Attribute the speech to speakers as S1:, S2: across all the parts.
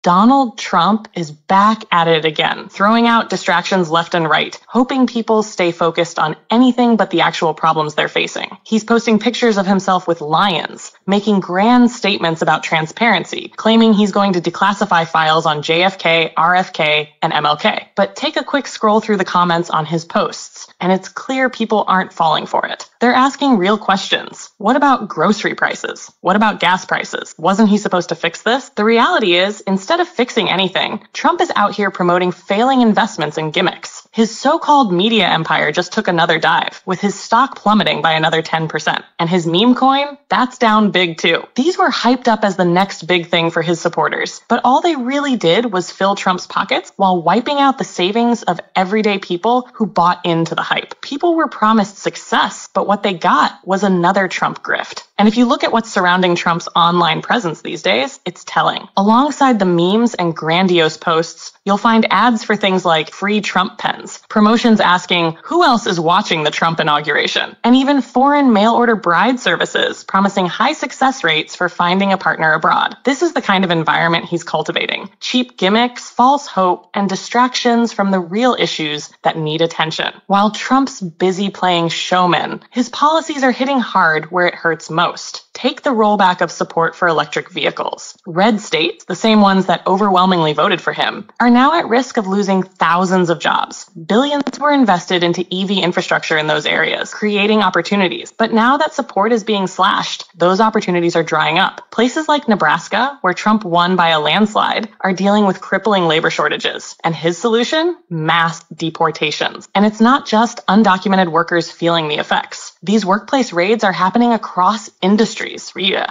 S1: Donald Trump is back at it again, throwing out distractions left and right, hoping people stay focused on anything but the actual problems they're facing. He's posting pictures of himself with lions, making grand statements about transparency, claiming he's going to declassify files on JFK, RFK, and MLK. But take a quick scroll through the comments on his posts, and it's clear people aren't falling for it. They're asking real questions. What about grocery prices? What about gas prices? Wasn't he supposed to fix this? The reality is, instead of fixing anything, Trump is out here promoting failing investments and gimmicks. His so-called media empire just took another dive, with his stock plummeting by another 10%. And his meme coin, that's down big too. These were hyped up as the next big thing for his supporters, but all they really did was fill Trump's pockets while wiping out the savings of everyday people who bought into the hype. People were promised success, but what they got was another Trump grift. And if you look at what's surrounding Trump's online presence these days, it's telling. Alongside the memes and grandiose posts, you'll find ads for things like free Trump pens, promotions asking who else is watching the Trump inauguration, and even foreign mail-order bride services promising high success rates for finding a partner abroad. This is the kind of environment he's cultivating. Cheap gimmicks, false hope, and distractions from the real issues that need attention. While Trump's busy playing showman, his policies are hitting hard where it hurts most. Take the rollback of support for electric vehicles. Red states, the same ones that overwhelmingly voted for him, are now at risk of losing thousands of jobs. Billions were invested into EV infrastructure in those areas, creating opportunities. But now that support is being slashed, those opportunities are drying up. Places like Nebraska, where Trump won by a landslide, are dealing with crippling labor shortages. And his solution? Mass deportations. And it's not just undocumented workers feeling the effects. These workplace raids are happening across industries,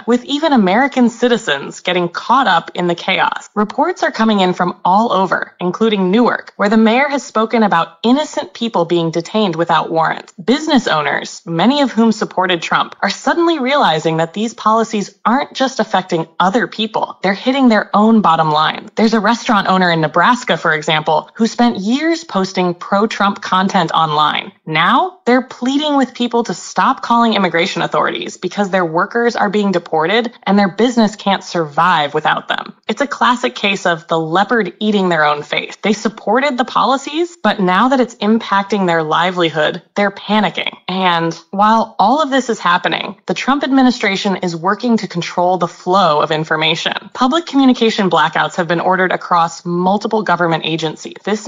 S1: with even American citizens getting caught up in the chaos. Reports are coming in from all over, including Newark, where the mayor has spoken about innocent people being detained without warrants. Business owners, many of whom supported Trump, are suddenly realizing that these policies aren't just affecting other people, they're hitting their own bottom line. There's a restaurant owner in Nebraska, for example, who spent years posting pro-Trump content online. Now, they're pleading with people to stop calling immigration authorities because their workers are being deported and their business can't survive without them. It's a classic case of the leopard eating their own face. They supported the policies, but now that it's impacting their livelihood, they're panicking. And while all of this is happening, the Trump administration is working to control the flow of information. Public communication blackouts have been ordered across multiple government agencies. This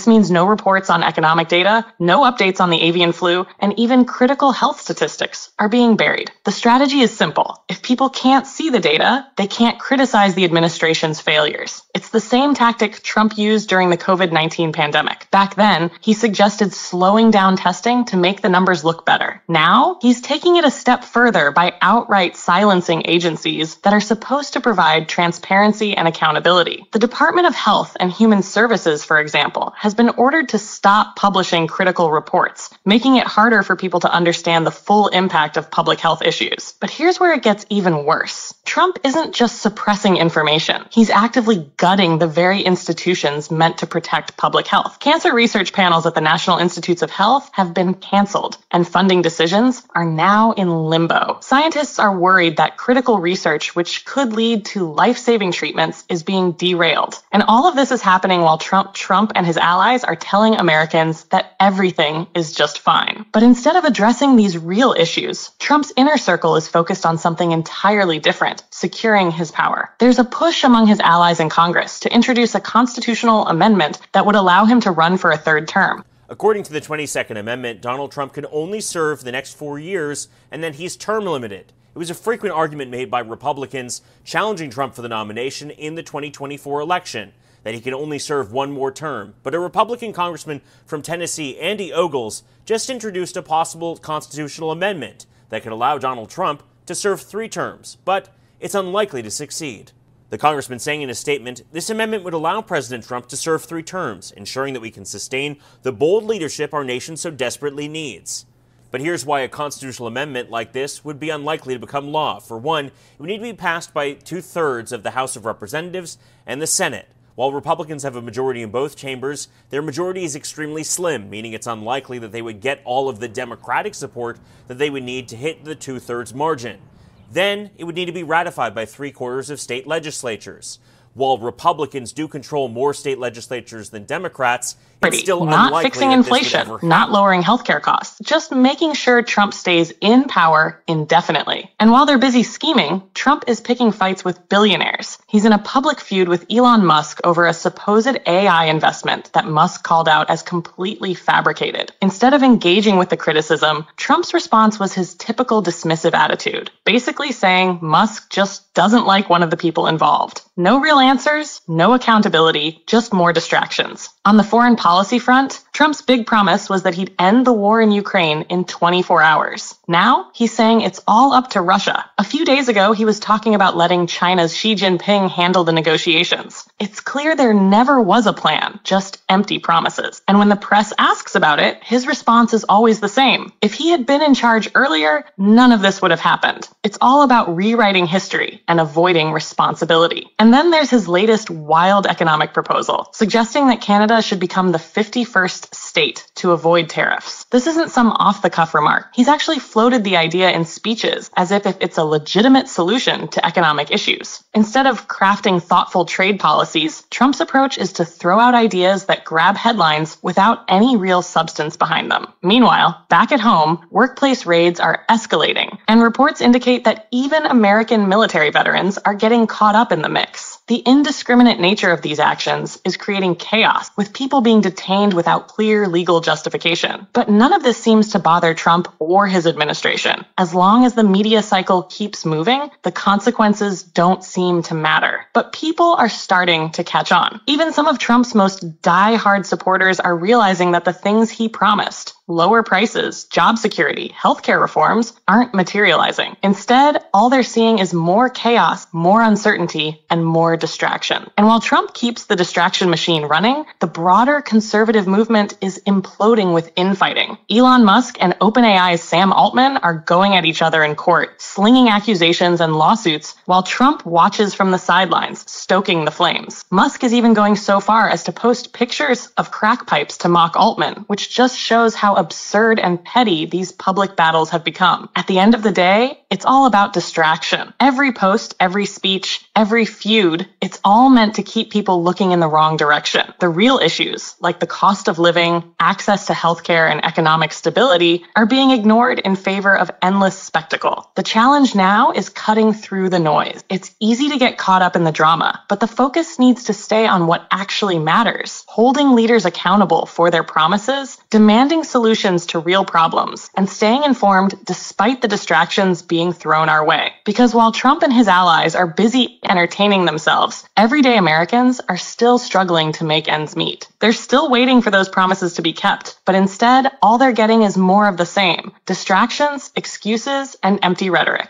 S1: means no reports on economic data, no updates on the avian flu, and even critical health statistics are being buried. The strategy is simple. If people can't see the data, they can't criticize the administration's failures. It's the same tactic Trump used during the COVID-19 pandemic. Back then, he suggested slowing down testing to make the numbers look better. Now, he's taking it a step further by outright silencing agencies that are supposed to provide transparency and accountability. The Department of Health and Human Services, for example, has been ordered to stop publishing critical reports, making it harder for people to understand the full impact of public health issues. But here's where it gets even worse. Trump isn't just suppressing information. He's actively gutting the very institutions meant to protect public health. Cancer research panels at the National Institutes of Health have been canceled, and funding decisions are now in limbo. Scientists are worried that critical research, which could lead to life-saving treatments, is being derailed. And all of this is happening while Trump and his allies are telling Americans that everything is just fine. But instead of addressing these real issues, Trump's inner circle is focused on something entirely different: securing his power. There's a push among his allies in Congress to introduce a constitutional amendment that would allow him to run for a third term.
S2: According to the 22nd Amendment, Donald Trump can only serve the next 4 years, and then he's term limited. It was a frequent argument made by Republicans challenging Trump for the nomination in the 2024 election, that he can only serve one more term. But a Republican congressman from Tennessee, Andy Ogles, just introduced a possible constitutional amendment that could allow Donald Trump to serve 3 terms, but it's unlikely to succeed. The congressman saying in a statement, this amendment would allow President Trump to serve 3 terms, ensuring that we can sustain the bold leadership our nation so desperately needs. But here's why a constitutional amendment like this would be unlikely to become law. For one, it would need to be passed by 2/3 of the House of Representatives and the Senate. While Republicans have a majority in both chambers, their majority is extremely slim, meaning it's unlikely that they would get all of the Democratic support that they would need to hit the 2/3 margin. Then, it would need to be ratified by 3/4 of state legislatures. while Republicans do control more state legislatures than Democrats, it's still
S1: not
S2: unlikely
S1: fixing
S2: that
S1: inflation,
S2: this would ever
S1: not lowering healthcare costs, just making sure Trump stays in power indefinitely. And while they're busy scheming, Trump is picking fights with billionaires. He's in a public feud with Elon Musk over a supposed AI investment that Musk called out as completely fabricated. Instead of engaging with the criticism, Trump's response was his typical dismissive attitude, basically saying Musk just doesn't like one of the people involved. No real answers, no accountability, just more distractions. On the foreign policy front, Trump's big promise was that he'd end the war in Ukraine in 24 hours. Now, he's saying it's all up to Russia. A few days ago, he was talking about letting China's Xi Jinping handle the negotiations. It's clear there never was a plan, just empty promises. And when the press asks about it, his response is always the same. If he had been in charge earlier, none of this would have happened. It's all about rewriting history and avoiding responsibility. And then there's his latest wild economic proposal, suggesting that Canada should become the 51st state to avoid tariffs. This isn't some off-the-cuff remark. He's actually floated the idea in speeches as if it's a legitimate solution to economic issues. Instead of crafting thoughtful trade policies, Trump's approach is to throw out ideas that grab headlines without any real substance behind them. Meanwhile, back at home, workplace raids are escalating, and reports indicate that even American military veterans are getting caught up in the mix. The indiscriminate nature of these actions is creating chaos, with people being detained without clear legal justification. But none of this seems to bother Trump or his administration. As long as the media cycle keeps moving, the consequences don't seem to matter. But people are starting to catch on. Even some of Trump's most die-hard supporters are realizing that the things he promised, lower prices, job security, healthcare reforms, aren't materializing. Instead, all they're seeing is more chaos, more uncertainty, and more distraction. And while Trump keeps the distraction machine running, the broader conservative movement is imploding with infighting. Elon Musk and OpenAI's Sam Altman are going at each other in court, slinging accusations and lawsuits, while Trump watches from the sidelines, stoking the flames. Musk is even going so far as to post pictures of crack pipes to mock Altman, which just shows how absurd and petty these public battles have become. At the end of the day, it's all about distraction. Every post, every speech, every feud, it's all meant to keep people looking in the wrong direction. The real issues, like the cost of living, access to healthcare, and economic stability, are being ignored in favor of endless spectacle. The challenge now is cutting through the noise. It's easy to get caught up in the drama, but the focus needs to stay on what actually matters. Holding leaders accountable for their promises, demanding solutions to real problems, and staying informed despite the distractions being thrown our way. Because while Trump and his allies are busy entertaining themselves, everyday Americans are still struggling to make ends meet. They're still waiting for those promises to be kept, but instead, all they're getting is more of the same: distractions, excuses, and empty rhetoric.